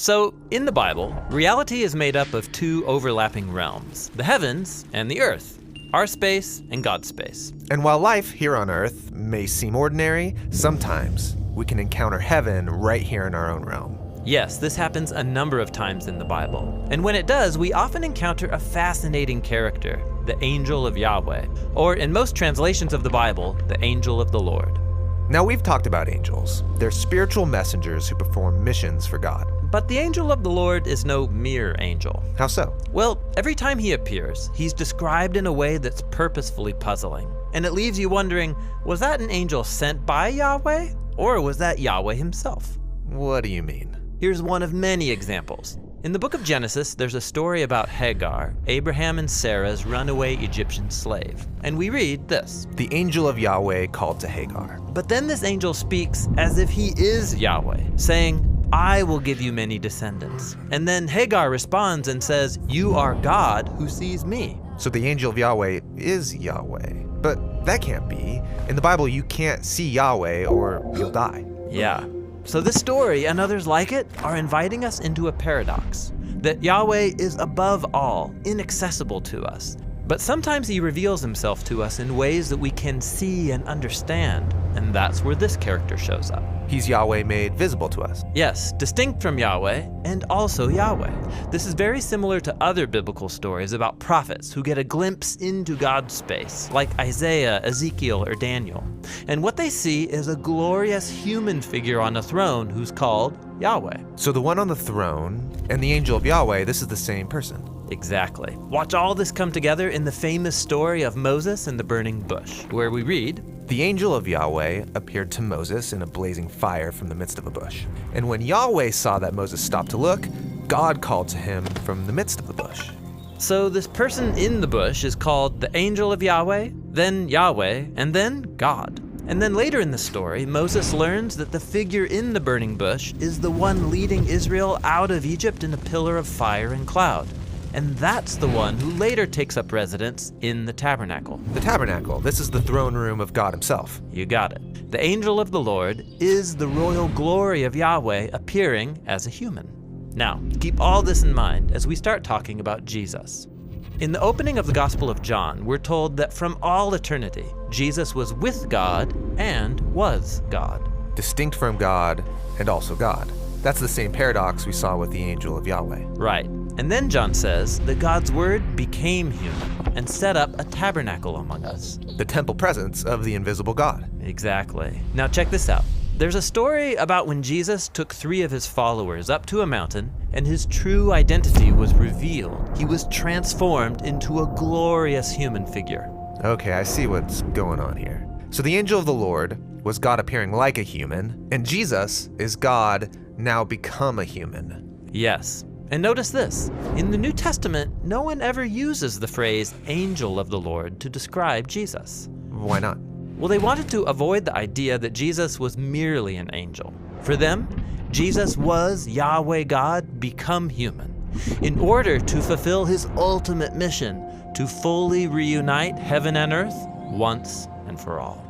So, in the Bible, reality is made up of two overlapping realms, the heavens and the earth, our space and God's space. And while life here on Earth may seem ordinary, sometimes we can encounter heaven right here in our own realm. Yes, this happens a number of times in the Bible. And when it does, we often encounter a fascinating character, the angel of Yahweh, or in most translations of the Bible, the angel of the Lord. Now, we've talked about angels. They're spiritual messengers who perform missions for God. But the angel of the Lord is no mere angel. How so? Well, every time he appears, he's described in a way that's purposefully puzzling. And it leaves you wondering, was that an angel sent by Yahweh? Or was that Yahweh himself? What do you mean? Here's one of many examples. In the book of Genesis, there's a story about Hagar, Abraham and Sarah's runaway Egyptian slave. And we read this. The angel of Yahweh called to Hagar. But then this angel speaks as if he is Yahweh, saying, I will give you many descendants. And then Hagar responds and says, you are God who sees me. So the angel of Yahweh is Yahweh. But that can't be. In the Bible, you can't see Yahweh or you'll die. Yeah. So this story and others like it are inviting us into a paradox, that Yahweh is above all, inaccessible to us. But sometimes he reveals himself to us in ways that we can see and understand, and that's where this character shows up. He's Yahweh made visible to us. Yes, distinct from Yahweh, and also Yahweh. This is very similar to other biblical stories about prophets who get a glimpse into God's space, like Isaiah, Ezekiel, or Daniel. And what they see is a glorious human figure on a throne who's called Yahweh. So the one on the throne and the angel of Yahweh, this is the same person. Exactly. Watch all this come together in the famous story of Moses and the burning bush, where we read, the angel of Yahweh appeared to Moses in a blazing fire from the midst of a bush. And when Yahweh saw that Moses stopped to look, God called to him from the midst of the bush. So this person in the bush is called the angel of Yahweh, then Yahweh, and then God. And then later in the story, Moses learns that the figure in the burning bush is the one leading Israel out of Egypt in a pillar of fire and cloud. And that's the one who later takes up residence in the tabernacle. The tabernacle, this is the throne room of God himself. You got it. The angel of the Lord is the royal glory of Yahweh appearing as a human. Now, keep all this in mind as we start talking about Jesus. In the opening of the Gospel of John, we're told that from all eternity, Jesus was with God and was God. Distinct from God and also God. That's the same paradox we saw with the angel of Yahweh. Right. And then John says that God's word became human and set up a tabernacle among us. The temple presence of the invisible God. Exactly. Now check this out. There's a story about when Jesus took 3 of his followers up to a mountain and his true identity was revealed. He was transformed into a glorious human figure. Okay, I see what's going on here. So the angel of the Lord was God appearing like a human, and Jesus is God now become a human. Yes. And notice this, in the New Testament, no one ever uses the phrase angel of the Lord to describe Jesus. Why not? Well, they wanted to avoid the idea that Jesus was merely an angel. For them, Jesus was Yahweh God become human, in order to fulfill his ultimate mission to fully reunite heaven and earth once and for all.